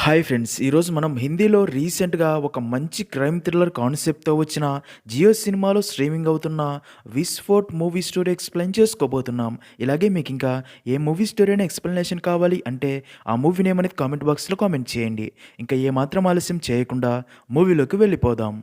Hi friends! ఈరోజు మనం హిందీలో రీసెంట్‌గా ఒక మంచి క్రైమ్ థ్రిల్లర్ కాన్సెప్ట్‌తో వచ్చిన జియో సినిమాలో స్ట్రీమింగ్ అవుతున్న 'విస్ఫోట్' మూవీ స్టోరీ ఎక్స్‌ప్లెయిన్ చేసుకోబోతున్నాం. ఇలాగే మీకింకా ఏ మూవీ స్టోరీ అయినా ఎక్స్‌ప్లనేషన్ కావాలి అంటే ఆ మూవీ నేమ్ అనేది కామెంట్ బాక్స్‌లో కామెంట్ చేయండి. ఇంకా ఏమాత్రం ఆలస్యం చేయకుండా మూవీలోకి వెళ్ళిపోదాం.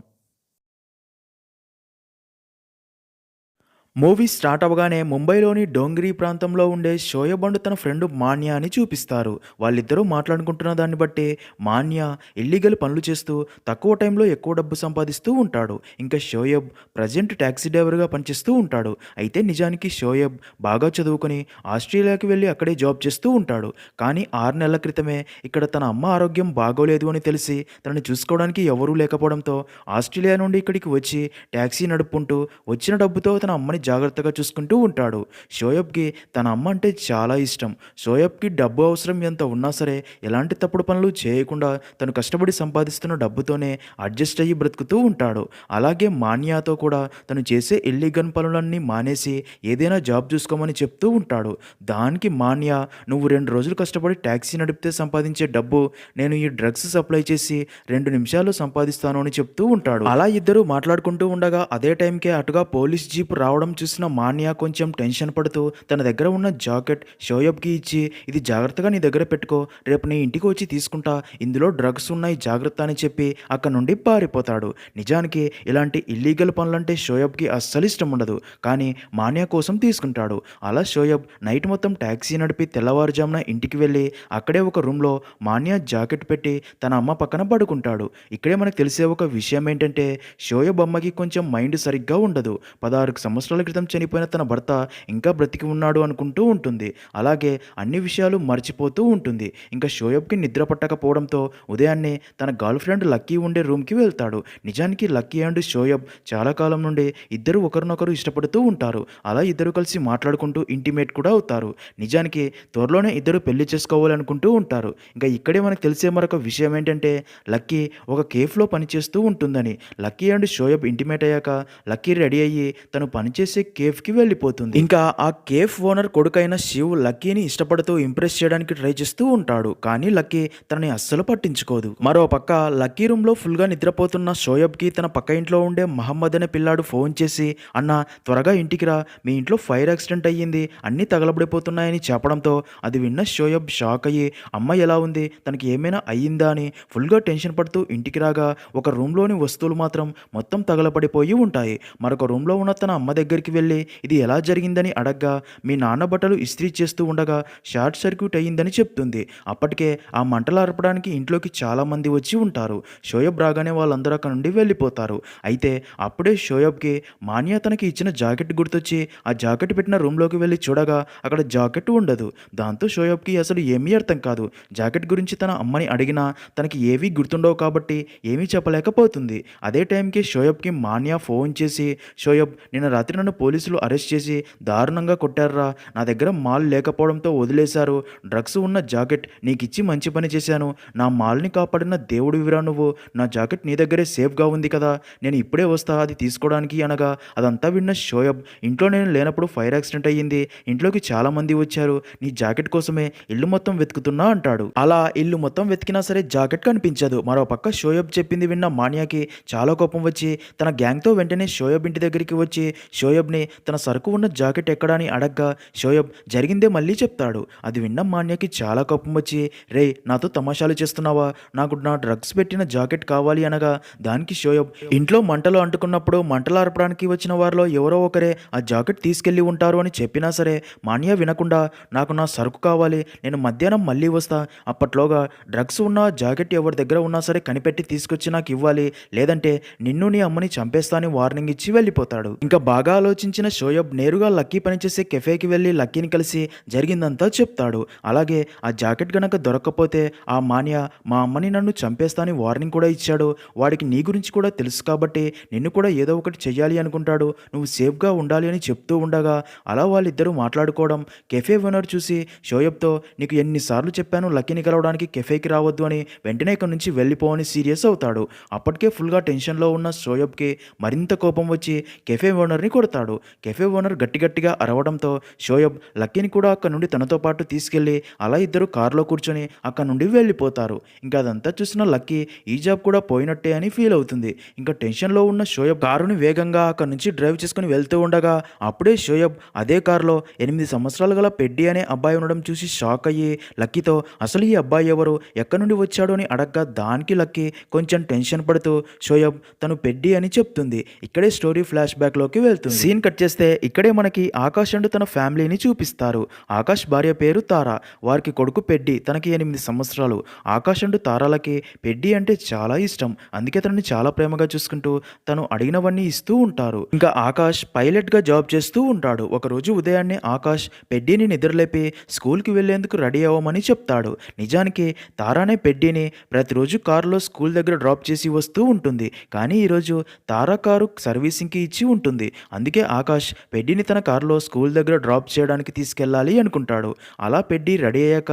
మూవీ స్టార్ట్ అవ్వగానే ముంబైలోని డోంగ్రీ ప్రాంతంలో ఉండే షోయబ్ అండ్ తన ఫ్రెండ్ మాన్యా అని చూపిస్తారు. వాళ్ళిద్దరూ మాట్లాడుకుంటున్న దాన్ని బట్టి మాన్యా ఇల్లీగల్ పనులు చేస్తూ తక్కువ టైంలో ఎక్కువ డబ్బు సంపాదిస్తూ ఉంటాడు. ఇంకా షోయబ్ ప్రజెంట్ టాక్సీ డ్రైవర్గా పనిచేస్తూ ఉంటాడు. అయితే నిజానికి షోయబ్ బాగా చదువుకొని ఆస్ట్రేలియాకి వెళ్ళి అక్కడే జాబ్ చేస్తూ ఉంటాడు. కానీ 6 నెలల క్రితమే ఇక్కడ తన అమ్మ ఆరోగ్యం బాగోలేదు అని తెలిసి తనని చూసుకోవడానికి ఎవరూ లేకపోవడంతో ఆస్ట్రేలియా నుండి ఇక్కడికి వచ్చి టాక్సీ నడుపుకుంటూ వచ్చిన డబ్బుతో తన అమ్మని జాగ్రత్తగా చూసుకుంటూ ఉంటాడు. షోయబ్‌కి తన అమ్మ అంటే చాలా ఇష్టం. షోయబ్‌కి డబ్బు అవసరం ఎంత ఉన్నా సరే ఎలాంటి తప్పుడు పనులు చేయకుండా తను కష్టపడి సంపాదిస్తున్న డబ్బుతోనే అడ్జస్ట్ అయ్యి బ్రతుకుతూ ఉంటాడు. అలాగే మాన్యాతో కూడా తను చేసే ఇల్లీగల్ పనులన్నీ మానేసి ఏదైనా జాబ్ చూసుకోమని చెప్తూ ఉంటాడు. దానికి మాన్యా, "నువ్వు 2 రోజులు కష్టపడి టాక్సీ నడిపితే సంపాదించే డబ్బు నేను ఈ డ్రగ్స్ సప్లై చేసి 2 నిమిషాల్లో సంపాదిస్తాను" అని చెప్తూ ఉంటాడు. అలా ఇద్దరు మాట్లాడుకుంటూ ఉండగా అదే టైంకే అటుగా పోలీస్ జీప్ రావడం చూసిన మాన్యా కొంచెం టెన్షన్ పడుతూ తన దగ్గర ఉన్న జాకెట్ షోయబ్‌కి ఇచ్చి, "ఇది జాగ్రత్తగా నీ దగ్గర పెట్టుకో. రేపు నీ ఇంటికి వచ్చి తీసుకుంటా. ఇందులో డ్రగ్స్ ఉన్నాయి జాగ్రత్త" అని చెప్పి అక్కడి నుండి పారిపోతాడు. నిజానికి ఇలాంటి ఇల్లీగల్ పనులంటే షోయబ్‌కి అస్సలు ఇష్టం ఉండదు. కానీ మాన్యా కోసం తీసుకుంటాడు. అలా షోయబ్ నైట్ మొత్తం టాక్సీ నడిపి తెల్లవారుజామున ఇంటికి వెళ్ళి అక్కడే ఒక రూమ్‌లో మాన్యా జాకెట్ పెట్టి తన అమ్మ పక్కన పడుకుంటాడు. ఇక్కడే మనకు తెలిసే ఒక విషయం ఏంటంటే షోయబ్ అమ్మకి కొంచెం మైండ్ సరిగ్గా ఉండదు. 16 సంవత్సరాల క్రితం చనిపోయిన తన భర్త ఇంకా బ్రతికి ఉన్నాడు అనుకుంటూ ఉంటుంది. అలాగే అన్ని విషయాలు మర్చిపోతూ ఉంటుంది. ఇంకా షోయబ్‌కి నిద్ర పట్టకపోవడంతో ఉదయాన్నే తన గర్ల్ ఫ్రెండ్ లక్కీ ఉండే రూమ్‌కి వెళ్తాడు. నిజానికి లక్కీ అండ్ షోయబ్ చాలా కాలం నుండి ఇద్దరు ఒకరినొకరు ఇష్టపడుతూ ఉంటారు. అలా ఇద్దరు కలిసి మాట్లాడుకుంటూ ఇంటిమేట్ కూడా అవుతారు. నిజానికి త్వరలోనే ఇద్దరు పెళ్లి చేసుకోవాలనుకుంటూ ఉంటారు. ఇంకా ఇక్కడే మనకు తెలిసే మరొక విషయం ఏంటంటే లక్కీ ఒక కేఫ్‌లో పనిచేస్తూ ఉంటుందని. లక్కీ అండ్ షోయబ్ ఇంటిమేట్ అయ్యాక లక్కీ రెడీ అయ్యి తను పనిచేసే కేఫ్‌కి వెళ్ళిపోతుంది. ఇంకా ఆ కేఫ్ ఓనర్ కొడుకైన శివ్ లక్కీని ఇష్టపడుతూ ఇంప్రెస్ చేయడానికి ట్రై చేస్తూ ఉంటాడు. కానీ లక్కీ తనని అస్సలు పట్టించుకోదు. మరో పక్క లక్కీ రూమ్‌లో ఫుల్‌గా నిద్రపోతున్న షోయబ్‌కి తన పక్క ఇంట్లో ఉండే మహమ్మద్ అనే పిల్లాడు ఫోన్ చేసి, "అన్నా త్వరగా ఇంటికి రా, మీ ఇంట్లో ఫైర్ యాక్సిడెంట్ అయ్యింది, అన్నీ తగలబడిపోతున్నాయని" చెప్పడంతో అది విన్న షోయబ్ షాక్ అయ్యి, "అమ్మ ఎలా ఉంది? తనకి ఏమైనా అయ్యిందా?" అని ఫుల్‌గా టెన్షన్ పడుతూ ఇంటికి రాగా ఒక రూమ్‌లోని వస్తువులు మాత్రం మొత్తం తగలబడిపోయి ఉంటాయి. మరొక రూమ్‌లో ఉన్న తన అమ్మ దగ్గరికి వెళ్ళి ఇది ఎలా జరిగిందని అడగ్గా, "మీ నాన్న బట్టలు ఇస్త్రీ చేస్తూ ఉండగా షార్ట్ సర్క్యూట్ అయ్యిందని చెప్తుంది. అప్పటికే ఆ మంటలు ఆర్పడానికి ఇంట్లోకి చాలామంది వచ్చి ఉంటారు. షోయబ్ రాగానే వాళ్ళందరూ అక్కడ నుండి వెళ్ళిపోతారు. అయితే అప్పుడే షోయబ్‌కి మాన్యా తనకి ఇచ్చిన జాకెట్ గుర్తొచ్చి ఆ జాకెట్ పెట్టిన రూమ్‌లోకి వెళ్ళి చూడగా అక్కడ జాకెట్ ఉండదు. దాంతో షోయబ్‌కి అసలు ఏమీ అర్థం కాదు. జాకెట్ గురించి తన అమ్మని అడిగినా తనకి ఏవీ గుర్తుండవు కాబట్టి ఏమీ చెప్పలేకపోతుంది. అదే టైంకి షోయబ్‌కి మాన్యా ఫోన్ చేసి, "షోయబ్, నిన్న రాత్రి నన్ను పోలీసులు అరెస్ట్ చేసి దారుణంగా కొట్టారురా. నా దగ్గర మాల్ లేకపోవడంతో వదిలేశారు. డ్రగ్స్ ఉన్న జాకెట్ నీకిచ్చి మంచి పని చేశాను. నా మాల్ని కాపాడిన దేవుడివిరా నువ్వు. నా జాకెట్ నీ దగ్గరే సేఫ్గా ఉంది కదా, నేను ఇప్పుడే వస్తా అది తీసుకోవడానికి" అనగా అదంతా విన్న షోయబ్, "ఇంట్లో నేను లేనప్పుడు ఫైర్ యాక్సిడెంట్ అయ్యింది. ఇంట్లోకి చాలామంది వచ్చారు. నీ జాకెట్ కోసమే ఇల్లు మొత్తం వెతుకుతున్నా" అంటాడు. అలా ఇల్లు మొత్తం వెతికినా సరే జాకెట్ కనిపించదు. మరోపక్క షోయబ్ చెప్పింది విన్న మాన్యాకి చాలా కోపం వచ్చి తన గ్యాంగ్తో వెంటనే షోయబ్ ఇంటి దగ్గరికి వచ్చి షోయబ్‌ని తన సరుకు ఉన్న జాకెట్ ఎక్కడా అని అడగ్గా షోయబ్ జరిగిందే మళ్ళీ చెప్తాడు. అది విన్న మాన్యాకి చాలా కోపం వచ్చి, "రేయ్, నాతో తమాషాలు చేస్తున్నావా? నాకు నా డ్రగ్స్ పెట్టిన జాకెట్ కావాలి" అనగా దానికి షోయబ్, "ఇంట్లో మంటలు అంటుకున్నప్పుడు మంటలు ఆర్పడానికి వచ్చిన వారిలో ఎవరో ఒకరే ఆ జాకెట్ తీసుకెళ్ళి ఉంటారు" అని చెప్పినా సరే మాన్యా వినకుండా, "నాకు నా సరుకు కావాలి, నేను మధ్యాహ్నం మళ్ళీ వస్తా, అప్పట్లోగా డ్రగ్స్ ఉన్న జాకెట్ ఎవరి దగ్గర ఉన్నా సరే కనిపెట్టి తీసుకొచ్చి నాకు ఇవ్వాలి, లేదంటే నిన్ను నీ అమ్మని చంపేస్తా" అని వార్నింగ్ ఇచ్చి వెళ్ళిపోతాడు. ఇంకా బాగా ఆలోచించిన షోయబ్ నేరుగా లక్కీ పనిచేసే కెఫేకి వెళ్ళి లక్కీని కలిసి జరిగిందంతా చెప్తాడు. అలాగే ఆ జాకెట్ గనక దొరక్కపోతే ఆ మాన్యా మా అమ్మని నన్ను చంపేస్తా అని వార్నింగ్ కూడా ఇచ్చాడు. వాడికి నీ గురించి కూడా తెలుసు కాబట్టి నిన్ను కూడా ఏదో ఒకటి చెయ్యాలి అనుకుంటాడు. నువ్వు సేఫ్గా ఉండాలి అని చెప్తూ ఉండగా అలా వాళ్ళిద్దరూ మాట్లాడుకోవడం కెఫే ఓనర్ చూసి షోయబ్తో, "నీకు ఎన్నిసార్లు చెప్పాను లక్కీని కలవడానికి కెఫేకి రావద్దు అని, వెంటనే ఇక్కడి నుంచి వెళ్ళిపో" అని సీరియస్ అవుతాడు. అప్పటికే ఫుల్గా టెన్షన్లో ఉన్న షోయబ్కి మరింత కోపం వచ్చి కెఫే ఓనర్ని కొడతాడు. కొడతాడు. కెఫే ఓనర్ గట్టిగా అరవడంతో షోయబ్ లక్కీని కూడా అక్కడి నుండి తనతో పాటు తీసుకెళ్లి అలా ఇద్దరు కారులో కూర్చొని అక్కడి నుండి వెళ్ళిపోతారు. ఇంకా అదంతా చూసిన లక్కీ ఈ జాబ్ కూడా పోయినట్టే అని ఫీల్ అవుతుంది. ఇంకా టెన్షన్లో ఉన్న షోయబ్ కారుని వేగంగా అక్కడి నుంచి డ్రైవ్ చేసుకుని వెళ్తూ ఉండగా అప్పుడే షోయబ్ అదే కారులో 8 సంవత్సరాలు గల పెడ్డి అనే అబ్బాయి ఉండడం చూసి షాక్ అయ్యి లక్కీతో అసలు ఈ అబ్బాయి ఎవరు, ఎక్కడి నుండి వచ్చాడు అని అడగ్గా దానికి లక్కీ కొంచెం టెన్షన్ పడుతూ షోయబ్ తను పెడ్డి అని చెప్తుంది. ఇక్కడే స్టోరీ ఫ్లాష్ బ్యాక్లోకి వెళ్తుంది. సీన్ కట్ చేస్తే ఇక్కడే మనకి ఆకాష్ అండ్ తన ఫ్యామిలీని చూపిస్తారు. ఆకాష్ భార్య పేరు తారా, వారికి కొడుకు పెడ్డి, తనకి 8 సంవత్సరాలు. ఆకాష్ అండ్ తారాలకి పెడ్డి అంటే చాలా ఇష్టం, అందుకే తనని చాలా ప్రేమగా చూసుకుంటూ తను అడిగినవన్నీ ఇస్తూ ఉంటారు. ఇంకా ఆకాష్ పైలట్గా జాబ్ చేస్తూ ఉంటాడు. ఒకరోజు ఉదయాన్నే ఆకాష్ పెడ్డిని నిద్రలేపి స్కూల్కి వెళ్లేందుకు రెడీ అవ్వమని చెప్తాడు. నిజానికి తారానే పెడ్డిని ప్రతిరోజు కారులో స్కూల్ దగ్గర డ్రాప్ చేసి వస్తూ ఉంటుంది. కానీ ఈరోజు తారా కారు సర్వీసింగ్కి ఇచ్చి ఉంటుంది. అందుకే ఆకాష్ పెడ్డిని తన కారులో స్కూల్ దగ్గర డ్రాప్ చేయడానికి తీసుకెళ్ళాలి అనుకుంటాడు. అలా పెడ్డి రెడీ అయ్యాక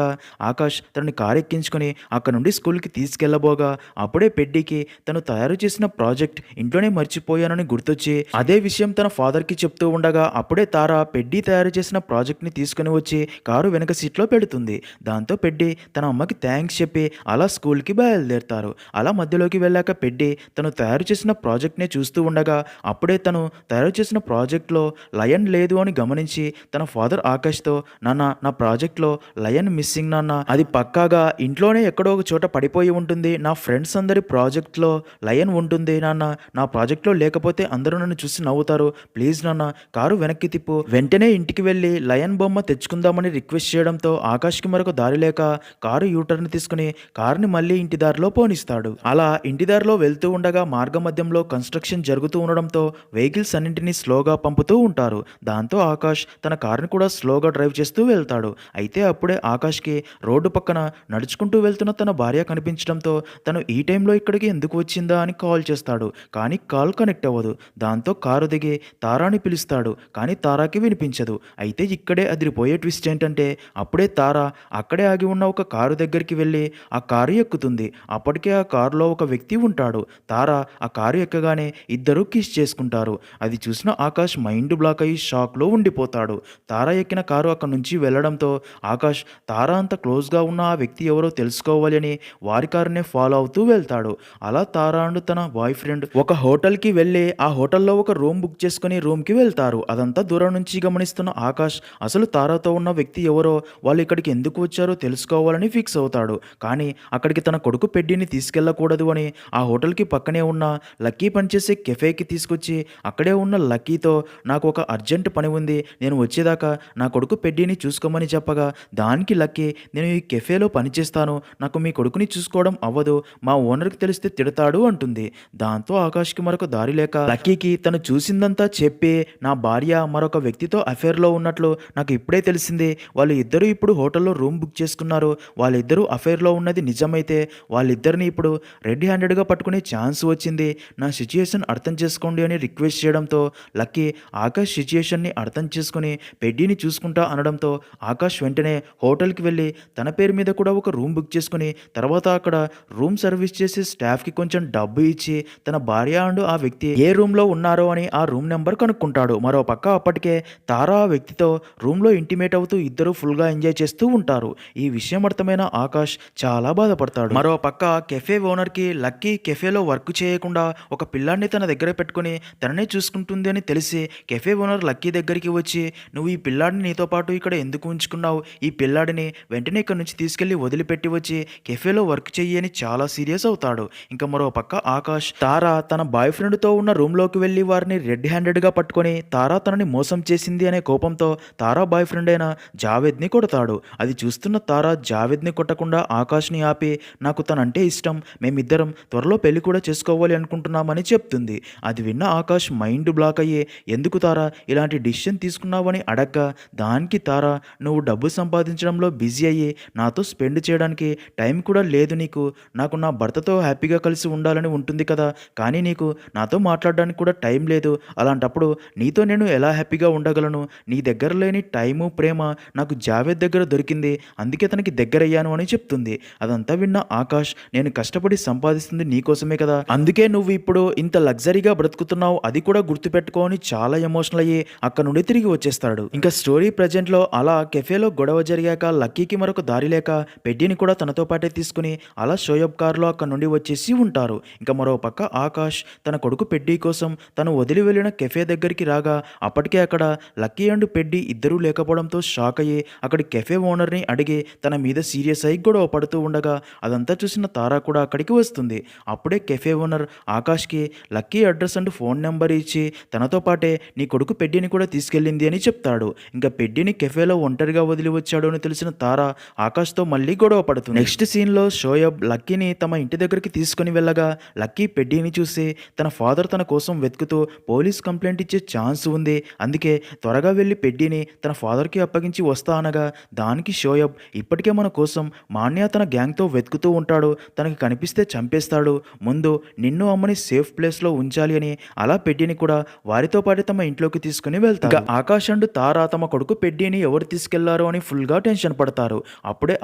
ఆకాష్ తనని కారు ఎక్కించుకొని అక్కడ నుండి స్కూల్కి తీసుకెళ్లబోగా అప్పుడే పెడ్డికి తను తయారు చేసిన ప్రాజెక్ట్ ఇంట్లోనే మర్చిపోయానని గుర్తొచ్చి అదే విషయం తన ఫాదర్కి చెప్తూ ఉండగా అప్పుడే తారా పెడ్డి తయారు చేసిన ప్రాజెక్ట్ని తీసుకుని వచ్చి కారు వెనక సీట్లో పెడుతుంది. దాంతో పెడ్డి తన అమ్మకి థ్యాంక్స్ చెప్పి అలా స్కూల్కి బయలుదేరుతారు. అలా మధ్యలోకి వెళ్ళాక పెడ్డి తను తయారు చేసిన ప్రాజెక్ట్ని చూస్తూ ఉండగా అప్పుడే తను తయారు చేసిన ప్రాజెక్ట్లో లయన్ లేదు అని గమనించి తన ఫాదర్ ఆకాష్తో, నాన్న నా ప్రాజెక్ట్లో లయన్ మిస్సింగ్ నాన్న, అది పక్కాగా ఇంట్లోనే ఎక్కడో ఒక చోట పడిపోయి ఉంటుంది, నా ఫ్రెండ్స్ అందరి ప్రాజెక్ట్లో లయన్ ఉంటుంది నాన్న, నా ప్రాజెక్ట్లో లేకపోతే అందరూ నన్ను చూసి నవ్వుతారు, ప్లీజ్ నాన్న కారు వెనక్కి తిప్పు. వెంటనే ఇంటికి వెళ్ళి లయన్ బొమ్మ తెచ్చుకుందామని రిక్వెస్ట్ చేయడంతో ఆకాష్కి మరొక దారి లేక కారు యూటర్న్ తీసుకుని కారుని మళ్ళీ ఇంటి దారిలో పోనిస్తాడు. అలా ఇంటి దారిలో వెళ్తూ ఉండగా మార్గ మధ్యంలో కన్స్ట్రక్షన్ జరుగుతూ ఉండడంతో వెహికల్స్ అన్నింటినీ స్లోగా పంపుతూ ఉంటారు. దాంతో ఆకాష్ తన కారుని కూడా స్లోగా డ్రైవ్ చేస్తూ వెళ్తాడు. అయితే అప్పుడే ఆకాష్కి రోడ్డు పక్కన నడుచుకుంటూ వెళ్తున్న తన భార్య కనిపించడంతో తను ఈ టైంలో ఇక్కడికి ఎందుకు వచ్చిందా అని కాల్ చేస్తాడు. కానీ కాల్ కనెక్ట్ అవ్వదు. దాంతో కారు దిగి తారాని పిలుస్తాడు. కానీ తారాకి వినిపించదు. అయితే ఇక్కడే అదిరిపోయే ట్విస్ట్ ఏంటంటే అప్పుడే తారా అక్కడే ఆగి ఉన్న ఒక కారు దగ్గరికి వెళ్ళి ఆ కారు ఎక్కుతుంది. అప్పటికే ఆ కారులో ఒక వ్యక్తి ఉంటాడు. తారా ఆ కారు ఎక్కగానే ఇద్దరు కిస్ చేసుకుంటారు. అది చూసిన ఆకాష్ మైండ్ బ్లాక్ అయ్యి షాక్లో ఉండిపోతాడు. తారా ఎక్కిన కారు అక్కడి నుంచి వెళ్లడంతో ఆకాష్ తారా అంత క్లోజ్గా ఉన్న ఆ వ్యక్తి ఎవరో తెలుసుకోవాలి అని వారి కారునే ఫాలో అవుతూ వెళ్తాడు. అలా తారా అండ్ తన బాయ్ ఫ్రెండ్ ఒక హోటల్కి వెళ్ళి ఆ హోటల్లో ఒక రూమ్ బుక్ చేసుకుని రూమ్కి వెళ్తారు. అదంతా దూరం నుంచి గమనిస్తున్న ఆకాష్ అసలు తారాతో ఉన్న వ్యక్తి ఎవరో, వాళ్ళు ఇక్కడికి ఎందుకు వచ్చారో తెలుసుకోవాలని ఫిక్స్ అవుతాడు. కానీ అక్కడికి తన కొడుకు పెడ్డిని తీసుకెళ్లకూడదు అని ఆ హోటల్కి పక్కనే ఉన్న లక్కీ పనిచేసే కెఫేకి తీసుకొచ్చి అక్కడే ఉన్న లక్కీతో నాకు ఒక అర్జెంట్ పని ఉంది, నేను వచ్చేదాకా నా కొడుకు పెడ్డిని చూసుకోమని చెప్పగా దానికి లక్కీ, నేను ఈ కెఫేలో పనిచేస్తాను, నాకు మీ కొడుకుని చూసుకోవడం అవ్వదు, మా ఓనర్కి తెలిస్తే తిడతాడు అంటుంది. దాంతో ఆకాష్కి మరొక దారి లేక లక్కీకి తను చూసిందంతా చెప్పి నా భార్య మరొక వ్యక్తితో అఫేర్లో ఉన్నట్లు నాకు ఇప్పుడే తెలిసింది, వాళ్ళు ఇద్దరు ఇప్పుడు హోటల్లో రూమ్ బుక్ చేసుకున్నారు, వాళ్ళిద్దరూ అఫేర్లో ఉన్నది నిజమైతే వాళ్ళిద్దరిని ఇప్పుడు రెడ్ హ్యాండెడ్గా పట్టుకునే ఛాన్స్ వచ్చింది, నా సిచ్యుయేషన్ అర్థం చేసుకోండి అని రిక్వెస్ట్ చేయడంతో లక్కీ ఆకాష్ సిచ్యుయేషన్ని అర్థం చేసుకుని పెడ్డిని చూసుకుంటా అనడంతో ఆకాష్ వెంటనే హోటల్కి వెళ్ళి తన పేరు మీద కూడా ఒక రూమ్ బుక్ చేసుకుని తర్వాత అక్కడ రూమ్ సర్వీస్ చేసే స్టాఫ్కి కొంచెం డబ్బు ఇచ్చి తన భార్య అండ్ ఆ వ్యక్తి ఏ రూమ్లో ఉన్నారో అని ఆ రూమ్ నెంబర్ కనుక్కుంటాడు. మరో పక్క అప్పటికే తారా ఆ వ్యక్తితో రూమ్లో ఇంటిమేట్ అవుతూ ఇద్దరు ఫుల్గా ఎంజాయ్ చేస్తూ ఉంటారు. ఈ విషయం అర్థమైన ఆకాష్ చాలా బాధపడతాడు. మరో పక్క కెఫే ఓనర్కి లక్కీ కెఫేలో వర్క్ చేయకుండా ఒక పిల్లాడిని తన దగ్గర పెట్టుకుని తననే చూసుకుంటుంది అని తెలిసి కెఫే ఓనర్ లక్కీ దగ్గరికి వచ్చి, నువ్వు ఈ పిల్లాడిని నీతో పాటు ఇక్కడ ఎందుకు ఉంచుకున్నావు, ఈ పిల్లాడిని వెంటనే ఇక్కడ నుంచి తీసుకెళ్లి వదిలిపెట్టి వచ్చి కెఫేలో వర్క్ చెయ్యి అని చాలా సీరియస్ అవుతాడు. ఇంకా మరో పక్క ఆకాష్ తారా తన బాయ్ ఫ్రెండ్తో ఉన్న రూమ్లోకి వెళ్ళి వారిని రెడ్ హ్యాండెడ్గా పట్టుకొని తారా తనని మోసం చేసింది అనే కోపంతో తారా బాయ్ ఫ్రెండ్ అయిన జావేద్ని కొడతాడు. అది చూస్తున్న తారా జావేద్ని కొట్టకుండా ఆకాష్ని ఆపి, నాకు తనంటే ఇష్టం, మేమిద్దరం త్వరలో పెళ్లి కూడా చేసుకోవాలి అనుకుంటున్నామని చెప్తుంది. అది విన్న ఆకాష్ మైండ్ బ్లాక్ అయ్యి, ఎందుకు తారా ఇలాంటి డిసిషన్ తీసుకున్నావని అడగ్గా దానికి తారా, నువ్వు డబ్బు సంపాదించడంలో బిజీ అయ్యి నాతో స్పెండ్ చేయడానికి టైం కూడా లేదు నీకు, నాకు నా భర్తతో హ్యాపీగా కలిసి ఉండాలని ఉంటుంది కదా, కానీ నీకు నాతో మాట్లాడడానికి కూడా టైం లేదు, అలాంటప్పుడు నీతో నేను ఎలా హ్యాపీగా ఉండగలను, నీ దగ్గర లేని టైము ప్రేమ నాకు జావేద్ దగ్గర దొరికింది, అందుకే తనకి దగ్గరయ్యాను అని చెప్తుంది. అదంతా విన్న ఆకాష్, నేను కష్టపడి సంపాదిస్తుంది నీకోసమే కదా, అందుకే నువ్వు ఇప్పుడు ఇంత లగ్జరీగా బ్రతుకుతున్నావు, అది కూడా గుర్తుపెట్టుకో అని చాలా ఎమోషనల్ అయ్యి అక్కడ నుండి తిరిగి వచ్చేస్తాడు. ఇంకా స్టోరీ ప్రజెంట్లో అలా కెఫేలో గొడవ జరిగాక లక్కీకి మరొక దారి లేక పెడ్డీని కూడా తనతో పాటే తీసుకుని అలా షోయబ్ కారులో అక్కడ నుండి వచ్చేసి ఉంటారు. ఇంకా మరో పక్క ఆకాష్ తన కొడుకు పెడ్డీ కోసం తను వదిలి వెళ్ళిన కెఫే దగ్గరికి రాగా అప్పటికే అక్కడ లక్కీ అండ్ పెడ్డీ ఇద్దరూ లేకపోవడంతో షాక్ అయ్యి అక్కడి కెఫే ఓనర్ని అడిగి తన మీద సీరియస్ అయి గొడవ పడుతూ ఉండగా అదంతా చూసిన తారా కూడా అక్కడికి వస్తుంది. అప్పుడే కెఫే ఓనర్ ఆకాష్కి Lucky address and phone number ఇచ్చి తనతో పాటే నీ కొడుకు పెడ్డీని కూడా తీసుకెళ్ళింది అని చెప్తాడు. ఇంకా పెడ్డీని కెఫేలో ఒంటరిగా వదిలి వచ్చాడు అని తెలిసిన తారా ఆకాష్తో మళ్ళీ గొడవ పడుతుంది. నెక్స్ట్ సీన్లో షోయబ్ లక్కీని తమ ఇంటి దగ్గరికి తీసుకుని వెళ్ళగా లక్కీ పెడ్డీని చూసి తన ఫాదర్ తన కోసం వెతుకుతూ పోలీస్ కంప్లైంట్ ఇచ్చే ఛాన్స్ ఉంది, అందుకే త్వరగా వెళ్ళి పెడ్డీని తన ఫాదర్కి అప్పగించి వస్తా అనగా దానికి షోయబ్ ఇప్పటికే మన కోసం మాన్య తన గ్యాంగ్తో వెతుకుతూ ఉంటాడు, తనకి కనిపిస్తే చంపేస్తాడు, ముందు నిన్ను అమ్మని సేఫ్ ప్లేస్లో ఉంచాలి అని అలా పెడ్డీని కూడా వారితో పాటు తమ ఇంట్లోకి తీసుకుని వెళ్తారు. ఆకాష్ అండ్ తారా తమ కొడుకు పెడ్డీని ఎవరు తీసుకెళ్లారో అని ఫుల్గా టెన్షన్ పడతారు. అప్పుడే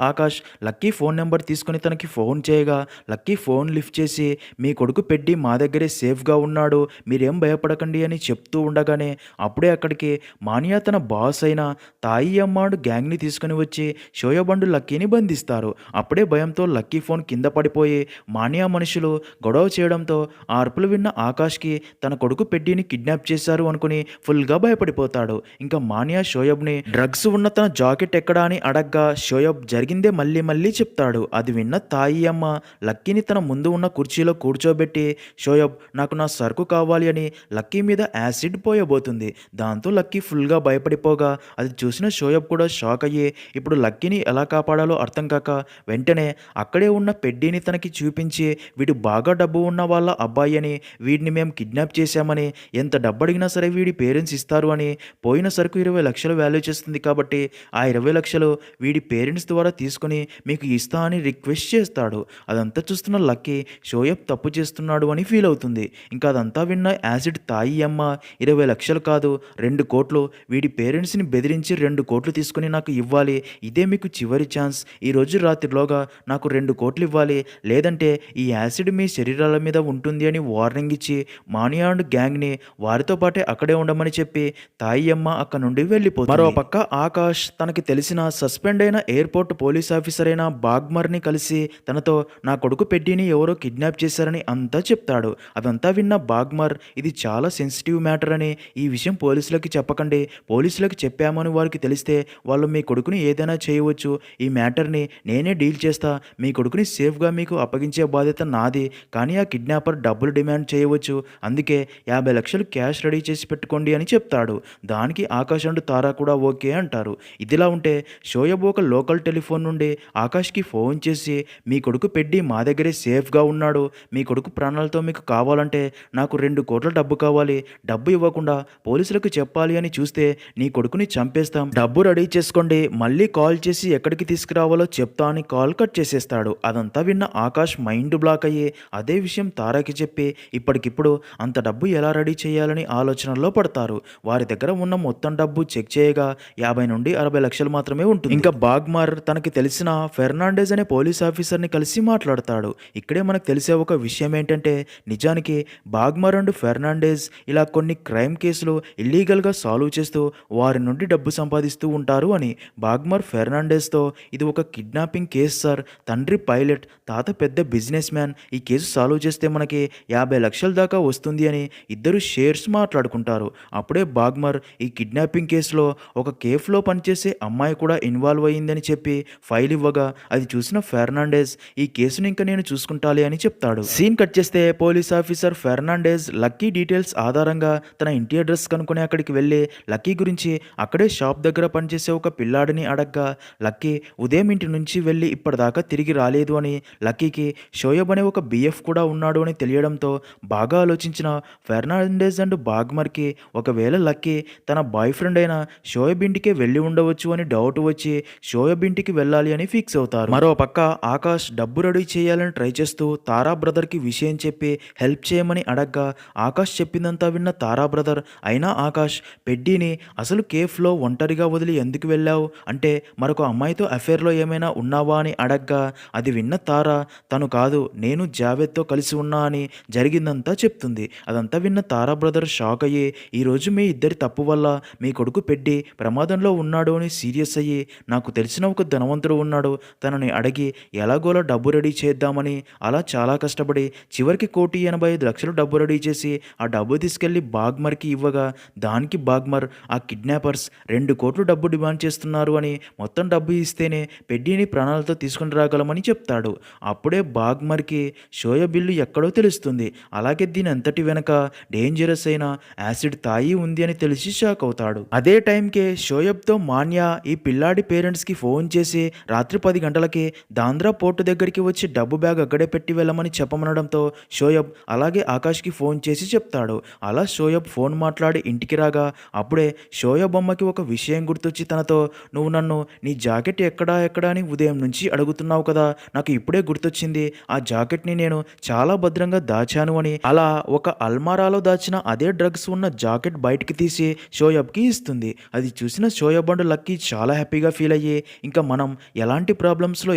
ఆకాష్ లక్కీ ఫోన్ నెంబర్ తీసుకుని తనకి ఫోన్ చేయగా లక్కీ ఫోన్ లిఫ్ట్ చేసి మీ కొడుకు పెడ్డీ మా దగ్గరే సేఫ్గా ఉన్నాడు, మీరేం భయపడకండి అని చెప్తూ ఉండగానే అప్పుడే అక్కడికి మానియా తన బాస్ అయిన తాయి అమ్మాడు గ్యాంగ్ని తీసుకుని వచ్చి షోయబ్ అండ్ లక్కీని బంధిస్తారు. అప్పుడే భయంతో లక్కీ ఫోన్ కింద పడిపోయి మానియా మనుషులు గొడవ చేయడంతో ఆ అరుపులు విన్న ఆకాష్కి తన కొడుకు పెడ్డీని కిడ్నాప్ చేశారు అనుకుని ఫుల్గా భయపడిపోతాడు. ఇంకా మానియా షోయబ్ని డ్రగ్స్ ఉన్న తన జాకెట్ ఎక్కడా అని అడగ్గా షోయబ్ జరిగిందే మళ్ళీ మళ్ళీ చెప్తాడు. అది విన్న తాయి అమ్మ లక్కీని తన ముందు ఉన్న కుర్చీలో కూర్చోబెట్టి షోయబ్ నాకు నా సరుకు కావాలి అని లక్కీ మీద యాసిడ్ పోయబోతుంది. దాంతో లక్కీ ఫుల్గా భయపడిపోగా అది చూసిన షోయబ్ కూడా షాక్ అయ్యి ఇప్పుడు లక్కీని ఎలా కాపాడాలో అర్థం కాక వెంటనే అక్కడే ఉన్న పెడ్డీని తనకి చూపించి వీడు బాగా డబ్బు ఉన్న వాళ్ళ అబ్బాయి అని, వీడిని మేము కిడ్నాప్ చేశామని, ఎంత డబ్బు అడిగినా సరే వీడి పేరెంట్స్ ఇస్తారు అని, పోయిన సరుకు 20 లక్షలు వాల్యూ చేస్తుంది కాబట్టి ఆ 20 లక్షలు వీడి పేరెంట్స్ ద్వారా తీసుకుని మీకు ఇస్తా అని రిక్వెస్ట్ చేస్తాడు. అదంతా చూస్తున్న లక్కీ షోయబ్ తప్పు చేస్తున్నాడు అని ఫీల్ అవుతుంది. ఇంకా అదంతా విన్న యాసిడ్ తాయి అమ్మ 20 లక్షలు కాదు 2 కోట్లు, వీడి పేరెంట్స్ని బెదిరించి 2 కోట్లు తీసుకుని నాకు ఇవ్వాలి, ఇదే మీకు చివరి ఛాన్స్, ఈరోజు రాత్రిలోగా నాకు 2 కోట్లు ఇవ్వాలి, లేదంటే ఈ యాసిడ్ మీ శరీరాల మీద ఉంటుంది అని వార్నింగ్ ఇచ్చి మానియా అండ్ గ్యాంగ్ని వారితో పాటే అక్కడే ఉండమని చెప్పి తాయి అమ్మ అక్కడ నుండి వెళ్ళిపోతుంది. మరో పక్క ఆకాష్ తనకి తెలిసిన సస్పెండ్ అయిన ఎయిర్పోర్ట్ పోలీస్ ఆఫీసర్ అయిన బాగ్మర్ని కలిసి తనతో నా కొడుకు పెడ్డీని ఎవరో కిడ్నాప్ చేశారని అంతా చెప్తాడు. అదంతా విన్న బాగ్మర్ ఇది చాలా సెన్సిటివ్ మ్యాటర్ అని, ఈ విషయం పోలీసులకి చెప్పకండి, పోలీసులకు చెప్పామని వారికి తెలిస్తే వాళ్ళు మీ కొడుకుని ఏదైనా చేయవచ్చు, ఈ మ్యాటర్ని నేనే డీల్ చేస్తా, మీ కొడుకుని సేఫ్గా మీకు అప్పగించే బాధ్యత నాది, కానీ ఆ కిడ్నాపర్ డబ్బులు డిమాండ్ చేయవచ్చు, అందుకే 50 లక్షలు క్యాష్ రెడీ చేసి పెట్టుకోండి అని చెప్తాడు. దానికి ఆకాష్ అండ్ తారా కూడా ఓకే అంటారు. ఇదిలా ఉంటే షోయబ్ ఒక లోకల్ టెలిఫోన్ నుండి ఆకాష్కి ఫోన్ చేసి మీ కొడుకు పెడ్డీ మా దగ్గరే సేఫ్గా ఉన్నాడు, మీ కొడుకు ప్రాణాలతో మీకు కావాలంటే నాకు 2 కోట్ల డబ్బు కావాలి, డబ్బు ఇవ్వకుండా పోలీసులకు చెప్పాలి అని చూస్తే నీ కొడుకుని చంపేస్తాం, డబ్బు రెడీ చేసుకోండి, మళ్ళీ కాల్ చేసి ఎక్కడికి తీసుకురావాలో చెప్తా అని కాల్ కట్ చేసేస్తాడు. అదంతా విన్న ఆకాష్ మైండ్ బ్లాక్ అయ్యి అదే విషయం తారాకి చెప్పి ఇప్పటికిప్పుడు అంత డబ్బు ఎలా రెడీ చేయాలని ఆలోచనలో పడతారు. వారి దగ్గర ఉన్న మొత్తం డబ్బు చెక్ చేయగా 50 నుండి 60 లక్షలు మాత్రమే ఉంటుంది. ఇంకా బాగ్మర్ తనకి తెలిసిన ఫెర్నాండెజ్ అనే పోలీస్ ఆఫీసర్ని కలిసి మాట్లాడతాడు. ఇక్కడే మనకు తెలిసే ఒక విషయం ఏంటంటే నిజానికి బాగ్మర్ అండ్ ఫెర్నాండెజ్ ఇలా కొన్ని క్రైమ్ కేసులు ఇల్లీగల్గా సాల్వ్ చేస్తూ వారి నుండి డబ్బు సంపాదిస్తూ ఉంటారు అని. బాగ్మర్ ఫెర్నాండెజ్తో ఇది ఒక కిడ్నాపింగ్ కేసు సార్, తండ్రి పైలట్, తాత పెద్ద బిజినెస్ మ్యాన్, ఈ కేసు సాల్వ్ చేస్తే మనకి 50 లక్షల దాకా వస్తుంది అని ఇద్దరు షేర్స్ మాట్లాడుకుంటారు. అప్పుడే బాగ్మర్ ఈ కిడ్నాపింగ్ కేసులో ఒక కేఫ్లో పనిచేసే అమ్మాయి కూడా ఇన్వాల్వ్ అయ్యిందని చెప్పి ఫైల్ ఇవ్వగా అది చూసిన ఫెర్నాండెజ్ ఈ కేసుని ఇంకా నేను చూసుకుంటాలి అని చెప్తాడు. సీన్ కట్ చేస్తే police officer Fernandez Lucky details ఆధారంగా తన ఇంటి అడ్రస్ కనుక్కొని అక్కడికి వెళ్ళి లక్కీ గురించి అక్కడే షాప్ దగ్గర పనిచేసే ఒక పిల్లాడిని అడగ్గా లక్కీ ఉదయం ఇంటి నుంచి వెళ్ళి ఇప్పటిదాకా తిరిగి రాలేదు అని, లక్కీకి షోయబ్ అనే ఒక బిఎఫ్ కూడా ఉన్నాడు అని తెలియడంతో బాగా ఆలోచించిన ఫెర్నాండెజ్ అండ్ బాగ్మర్కి ఒకవేళ లక్కీ తన బాయ్ ఫ్రెండ్ అయిన షోయబ్ ఇంటికే వెళ్ళి ఉండవచ్చు అని డౌట్ వచ్చి షోయబ్ ఇంటికి వెళ్ళాలి అని ఫిక్స్ అవుతారు. మరో పక్క ఆకాష్ డబ్బు రెడీ చేయాలని ట్రై చేస్తూ తారా బ్రదర్కి విషయం చెప్పి హెల్ప్ చేయమని అడగ్గా ఆకాష్ చెప్పిందంతా విన్న తారా బ్రదర్ అయినా ఆకాష్ పెడ్డీని అసలు కేఫ్లో ఒంటరిగా వదిలి ఎందుకు వెళ్ళావు అంటే మరొక అమ్మాయితో అఫేర్లో ఏమైనా ఉన్నావా అని అడగ్గా అది విన్న తారా తను కాదు నేను జావేద్తో కలిసి ఉన్నా అని జరిగిందంతా చెప్తుంది. అదంతా విన్న తారా బ్రదర్ షాక్ అయ్యి, ఈరోజు మీ ఇద్దరి తప్పు వల్ల మీ కొడుకు పెడ్డి ప్రమాదంలో ఉన్నాడు అని సీరియస్ అయ్యి, నాకు తెలిసిన ఒక ధనవంతుడు ఉన్నాడు, తనని అడిగి ఎలాగోలా డబ్బు రెడీ చేద్దామని అలా చాలా కష్టపడి చివరికి 1,85,00,000 డబ్బు రెడీ చేసి ఆ డబ్బు తీసుకెళ్లి బాగ్మర్కి ఇవ్వగా, దానికి బాగ్మర్ ఆ కిడ్నాపర్స్ 2,00,00,000 డబ్బు డిమాండ్ చేస్తున్నారు అని, మొత్తం డబ్బు ఇస్తేనే పెడ్డీని ప్రాణాలతో తీసుకుని రాగలమని చెప్తాడు. అప్పుడే బాగ్మర్కి షోయబ్ ఇల్లు ఎక్కడో తెలుస్తుంది. అలాగే దీని అంతటి వెనక డేంజరస్ అయిన యాసిడ్ తాయి ఉంది అని తెలిసి షాక్ అవుతాడు. అదే టైంకే షోయబ్తో మాన్యా ఈ పిల్లాడి పేరెంట్స్కి ఫోన్ చేసి రాత్రి 10 గంటలకి దాంద్రా పోర్టు దగ్గరికి వచ్చి డబ్బు బ్యాగ్ అక్కడే పెట్టి వెళ్ళమని చెప్పమనడంతో షోయబ్ అలాగే ఆకాష్కి ఫోన్ చేసి చెప్తాడు. అలా షోయబ్ ఫోన్ మాట్లాడి ఇంటికి రాగా అప్పుడే షోయబ్ అమ్మకి ఒక విషయం గుర్తొచ్చి తనతో, నువ్వు నన్ను నీ జాకెట్ ఎక్కడా ఎక్కడా అని ఉదయం నుంచి అడుగుతున్నావు కదా, నాకు ఇప్పుడే గుర్తొచ్చింది, ఆ జాకెట్ని నేను చాలా భద్రంగా దాచాను అని. అలా ఒక అల్మారాలో దాచిన అదే డ్రగ్స్ ఉన్న జాకెట్ బయటికి తీసి షోయబ్కి ఇస్తుంది. అది చూసిన షోయబ్ అండ్ లక్కీ చాలా హ్యాపీగా ఫీల్ అయ్యి, ఇంకా మనం ఎలాంటి ప్రాబ్లమ్స్లో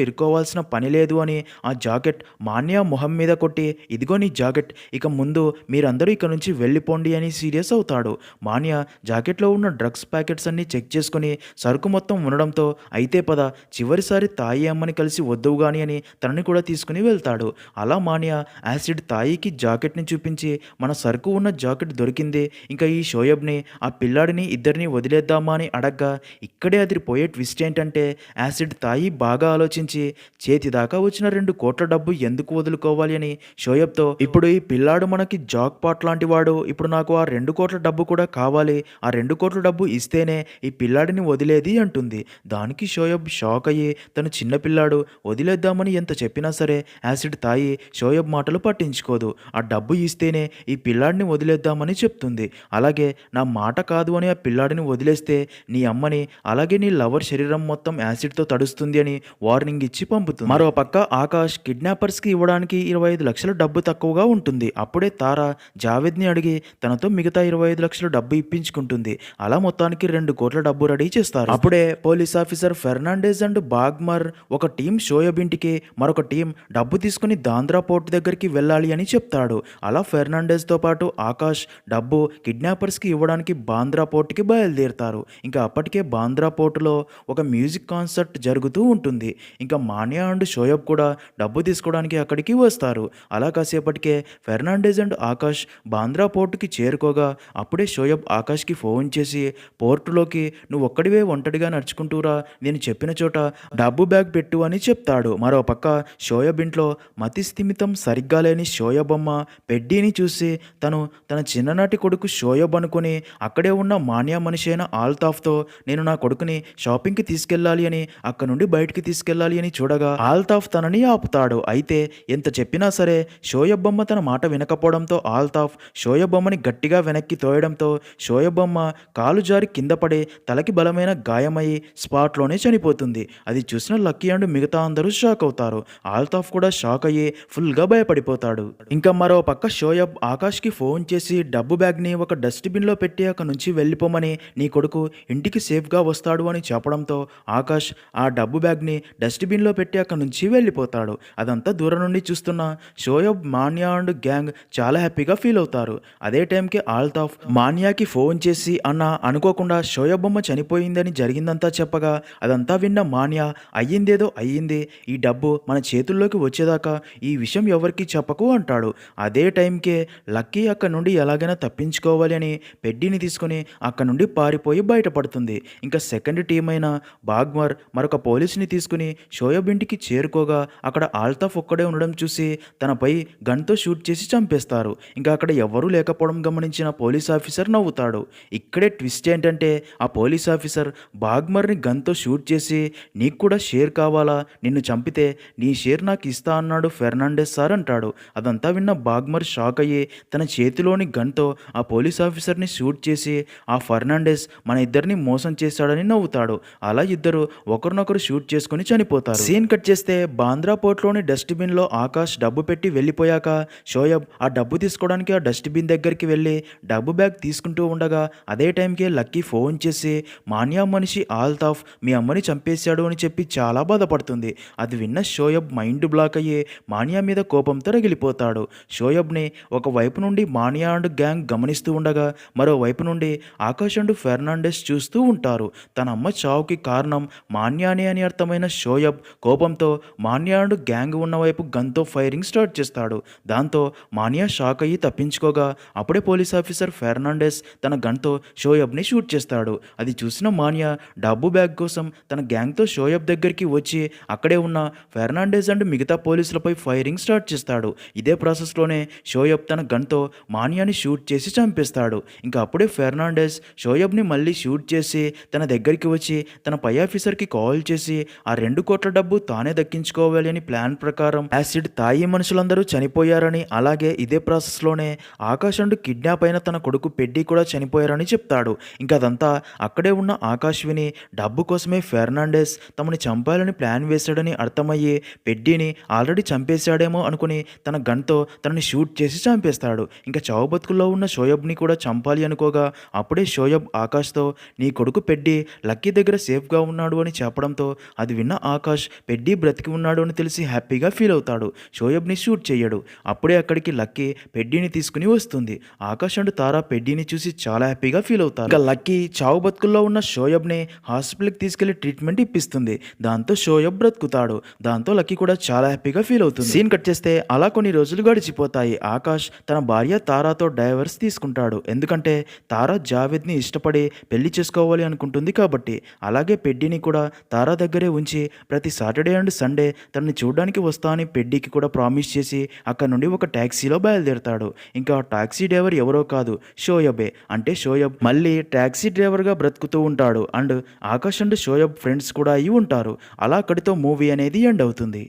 ఇరుకోవాల్సిన పని లేదు అని ఆ జాకెట్ మాన్యా మొహం మీద కొట్టి, ఇదిగో నీ జాకెట్, ఇక ముందు మీరందరూ ఇక నుంచి వెళ్ళిపోండి అని సీరియస్ అవుతాడు. మాన్యా జాకెట్లో ఉన్న డ్రగ్స్ ప్యాకెట్స్ అన్ని చెక్ చేసుకుని సరుకు మొత్తం ఉండడంతో, అయితే పద చివరిసారి తాయి అమ్మని కలిసి వద్దువు గాని అని తనని కూడా తీసుకుని వెళ్తాడు. అలా మాన్యా యాసిడ్ తాయికి జాకెట్ని చూపించి, మన సరుకు ఉన్న జాకెట్ దొరికింది, ఇంకా ఈ షోయబ్ని ఆ పిల్లాడిని ఇద్దరిని వదిలేద్దామా అని అడగ్గా, ఇక్కడే అదిరిపోయే ట్విస్ట్ ఏంటంటే యాసిడ్ తాయి బాగా ఆలోచించి చేతి దాకా వచ్చిన 2,00,00,000 డబ్బు ఎందుకు వదులుకోవాలి అని షోయబ్తో, ఇప్పుడు ఈ పిల్లాడు మనకి జాక్ పాట్ లాంటి వాడు, ఇప్పుడు నాకు ఆ 2,00,00,000 డబ్బు కూడా కావాలి, ఆ 2,00,00,000 డబ్బు ఇస్తేనే ఈ పిల్లాడిని వదిలేది అంటుంది. దానికి షోయబ్ షాక్ అయ్యి, తను చిన్నపిల్లాడు, వదిలేద్దామని ఎంత చెప్పినా సరే యాసిడ్ తాయి షోయబ్ మాటలు పట్టించుకోదు. ఆ డబ్బు ఇస్తేనే ఈ పిల్లాడిని వదిలేద్దామని చెప్తుంది. అలాగే నా మాట కాదు అని ఆ పిల్లాడిని వదిలేస్తే నీ అమ్మని అలాగే నీ లవర్ శరీరం మొత్తం యాసిడ్తో తడుస్తుంది అని వార్నింగ్ ఇచ్చి పంపుతుంది. మరో పక్క ఆకాష్ కిడ్నాపర్స్కి ఇవ్వడానికి 25,00,000 డబ్బు తక్కువగా ఉంటుంది. అప్పుడే తారా జావేద్ని అడిగి తనతో మిగతా 25,00,000 డబ్బు ఇప్పించుకుంటుంది. అలా మొత్తానికి 2,00,00,000 డబ్బు రెడీ చేస్తారు. అప్పుడే పోలీస్ ఆఫీసర్ ఫెర్నాండెజ్ అండ్ బాగ్మర్ ఒక టీం షోయబ్ ఇంటికి, మరొక టీం డబ్బు తీసుకుని దాంద్రా పోర్ట్ దగ్గరికి వెళ్ళాలి అని చెప్తాడు. అలా ఫెర్నాండెజ్తో పాటు ఆకాష్ డబ్బు కిడ్నాపర్స్కి ఇవ్వడానికి బాంద్రా పోర్ట్కి బయలుదేరుతారు. ఇంకా అప్పటికే బాంద్రా పోర్టులో ఒక మ్యూజిక్ కాన్సర్ట్ జరుగుతూ ఉంటుంది. ఇంకా మాన్యా అండ్ షోయబ్ కూడా డబ్బు తీసుకోవడానికి అక్కడికి వస్తారు. అలా కాసేపటికే ఫెర్నాండెజ్ అండ్ ఆకాష్ బాంద్రా పోర్టుకి చేరుకోగా అప్పుడే షోయబ్ ఆకాష్కి ఫోన్ చేసి, పోర్టులోకి నువ్వు ఒక్కడివే ఒంటరిగా నడుచుకుంటూరా, నేను చెప్పిన చోట డబ్బు బ్యాగ్ పెట్టు అని చెప్తాడు. మరో పక్క షోయబ్ ఇంట్లో మతి స్థిమితం సరిగ్గా లేని షోయబ్ అమ్మ పెడ్డీని చూసి తన చిన్ననాటి కొడుకు షోయబ్ అనుకుని అక్కడే ఉన్న మాన్యా మనిషి అయిన ఆల్తాఫ్తో, నేను నా కొడుకుని షాపింగ్కి తీసుకెళ్ళాలి అని, అక్కడ నుండి బయటికి తీసుకెళ్ళాలి అని చూడగా ఆల్తాఫ్ తనని ఆపుతాడు. అయితే ఎంత చెప్పినా సరే షోయబ్ అమ్మ తన మాట వినకపోవడంతో ఆల్తాఫ్ షోయబ్ అమ్మని గట్టిగా వెనక్కి తోయడంతో షోయబ్ అమ్మ కాలు జారి కింద పడి తలకి బలమైన గాయమై స్పాట్లోనే చనిపోతుంది. అది చూసిన లక్కీ అండ్ మిగతా అందరూ షాక్ అవుతారు. ఆల్తాఫ్ కూడా షాక్ అయ్యి ఫుల్గా భయపడిపోతాడు. ఇంకా మరో పక్క షోయబ్ ఆకాష్కి ఫోన్ చేసి డబ్బు బ్యాగ్ని ఒక డస్ట్బిన్లో పెట్టి అక్కడి నుంచి వెళ్ళిపోమని, నీ కొడుకు ఇంటికి సేఫ్గా వస్తాడు అని చెప్పడంతో ఆకాష్ ఆ డబ్బు బ్యాగ్ని డస్ట్బిన్లో పెట్టి అక్కడి నుంచి వెళ్ళిపోతాడు. అదంతా దూరం నుండి చూస్తున్న షోయబ్, మాన్యా అండ్ గ్యాంగ్ చాలా హ్యాపీగా ఫీల్ అవుతారు. అదే టైంకి ఆల్తాఫ్ మాన్యాకి ఫోన్ చేసి, అన్న అనుకోకుండా షోయబ్ అమ్మ చనిపోయిందని జరిగిందంతా చెప్పగా అదంతా విన్న మాన్యా, అయ్యిందేదో అయ్యింది, ఈ డబ్బు మన చేతుల్లోకి వచ్చేదాకా ఈ విషయం ఎవరికి చెప్పకు అంటాడు. అదే టైంకే లక్కీ అక్కడ నుండి ఎలాగైనా తప్పించుకోవాలి అని పెడ్డీని తీసుకుని అక్కడ నుండి పారిపోయి బయటపడుతుంది. ఇంకా సెకండ్ టీం అయిన బాగ్మర్ మరొక పోలీసుని తీసుకుని షోయబ్ ఇంటికి చేరుకోగా అక్కడ ఆల్తాఫ్ ఒక్కడే ఉండడం చూసి తనపై గన్తో షూట్ చేసి చంపేస్తారు. ఇంకా అక్కడ ఎవరూ లేకపోవడం గమనించిన పోలీస్ ఆఫీసర్ నవ్వుతాడు. ఇక్కడే ట్విస్ట్ ఏంటంటే ఆ పోలీస్ ఆఫీసర్ బాగ్మర్ని గన్తో షూట్ చేసి, నీకు కూడా షేర్ కావాలా, నిన్ను చంపితే నీ షేర్ నాకు ఇస్తా అన్నాడు ఫెర్నాండెస్ సార్ అంటాడు. అదంతా విన్న బాగ్మర్ షాక్ అయ్యి తన చేతిలోని గన్తో ఆ పోలీస్ ఆఫీసర్ని షూట్ చేసి, ఆ ఫెర్నాండెస్ మన ఇద్దరిని మోసం చేశాడని నవ్వుతాడు. అలా ఇద్దరు ఒకరినొకరు షూట్ చేసుకుని చనిపోతారు. సీన్ కట్ చేస్తే బాంద్రా పోర్ట్లోని డస్ట్బిన్లో ఆకాష్ డబ్బు పెట్టి వెళ్ళిపోయాక షోయబ్ ఆ డబ్బు తీసుకోవడానికి ఆ డస్ట్బిన్ దగ్గరికి వెళ్ళి డబ్బు బ్యాగ్ తీసుకుంటూ ఉండగా అదే టైంకి లక్కీ ఫోన్ చేసి, మాన్యా మనిషి ఆల్తాఫ్ మీ అమ్మని చంపేశాడు అని చెప్పి చాలా బాధపడుతుంది. అది విన్న షోయబ్ మైండ్ బ్లాక్ అయ్యి మాన్యా మీద కోపంతో రగిలిపోతాడు. షోయబ్ని ఒకవైపు నుండి మాన్యా అండ్ గ్యాంగ్ గ్యాంగ్ గమనిస్తూ ఉండగా మరోవైపు నుండి ఆకాష్ అండ్ ఫెర్నాండెస్ చూస్తూ ఉంటారు. తన అమ్మ చావుకి కారణం మాన్యానే అని అర్థమైన షోయబ్ కోపంతో మాన్యా అండ్ గ్యాంగ్ ఉన్న వైపు గన్తో ఫైరింగ్ స్టార్ట్ చేస్తాడు. దాంతో మాన్యా షాక్ అయ్యి తప్పించుకోగా అప్పుడే పోలీస్ ఆఫీసర్ ఫెర్నాండెస్ తన గన్తో షోయబ్ని షూట్ చేస్తాడు. అది చూసిన మాన్యా డబ్బు బ్యాగ్ కోసం తన గ్యాంగ్తో షోయబ్ దగ్గరికి వచ్చి అక్కడే ఉన్న ఫెర్నాండెస్ అండ్ మిగతా పోలీసులపై ఫైరింగ్ స్టార్ట్ చేస్తాడు. ఇదే ప్రాసెస్లోనే షోయబ్ తన గన్తో మాన్యాని షూట్ చేసి చంపేస్తాడు. ఇంకా అప్పుడే ఫెర్నాండెస్ షోయబ్ని మళ్ళీ షూట్ చేసి తన దగ్గరికి వచ్చి తన పై ఆఫీసర్కి కాల్ చేసి ఆ 2 కోట్ల డబ్బు తానే దక్కించుకోవాలి అని ప్లాన్ ప్రకారం యాసిడ్ తాయి మనుషులందరూ చనిపోయారని, అలాగే ఇదే ప్రాసెస్లోనే ఆకాష్ అండ్ కిడ్నాప్ అయిన తన కొడుకు పెడ్డీ కూడా చనిపోయారని చెప్తాడు. ఇంకా అదంతా అక్కడే ఉన్న ఆకాష్ విని డబ్బు కోసమే ఫెర్నాండెస్ తమని చంపాలని ప్లాన్ వేశాడని అర్థమయ్యి పెడ్డీని ఆల్రెడీ చంపేశాడేమో అనుకుని తన గన్తో తనని షూట్ చేసి చంపేస్తాడు. ఇంకా చావు బతుకుల్లో ఉన్న షోయబ్ని కూడా చంపాలి అనుకోగా అప్పుడే షోయబ్ ఆకాష్తో నీ కొడుకు పెడ్డీ లక్కీ దగ్గర సేఫ్గా ఉన్నాడు అని చెప్పడంతో అది విన్న ఆకాష్ పెడ్డీ బ్రతికి ఉన్నాడు అని తెలిసి హ్యాపీగా ఫీల్ అవుతాడు. షోయబ్ని షూట్ చేయడు. అప్పుడే అక్కడికి లక్కీ పెడ్డీని తీసుకుని వస్తుంది. ఆకాష్ అండ్ తారా పెడ్డీని చూసి చాలా హ్యాపీగా ఫీల్ అవుతారు. ఇంకా లక్కీ చావు బతుకుల్లో ఉన్న షోయబ్ని హాస్పిటల్కి తీసుకెళ్లి ట్రీట్మెంట్ ఇప్పిస్తుంది. దాంతో షోయబ్ బ్రతుకుతాడు. దాంతో లక్కీ కూడా చాలా హ్యాపీగా ఫీల్ అవుతుంది. సీన్ కట్ చేస్తే అలా కొన్ని రోజులు గడిచిపోతాయి. ఆకాష్ తన భార్య తారాతో డైవర్స్ తీసుకుంటాడు. ఎందుకంటే తారా జావేద్ని ఇష్టపడి పెళ్లి చేసుకోవాలి అనుకుంటుంది కాబట్టి. అలాగే పెడ్డీని కూడా తారా దగ్గరే ఉంచి ప్రతి సాటర్డే అండ్ సండే తనని చూడడానికి వస్తా అని పెడ్డీకి కూడా ప్రామిస్ చేసి అక్కడ నుండి ఒక ట్యాక్సీలో బయలుదేరతాడు. ఇంకా టాక్సీ డ్రైవర్ ఎవరో కాదు, షోయబే. అంటే షోయబ్ మళ్ళీ ట్యాక్సీ డ్రైవర్గా బ్రతుకుతూ ఉంటాడు. And Akash and Shoaib friends కూడా అయి ఉంటారు. అలా అక్కడితో మూవీ అనేది ఎండ్ అవుతుంది.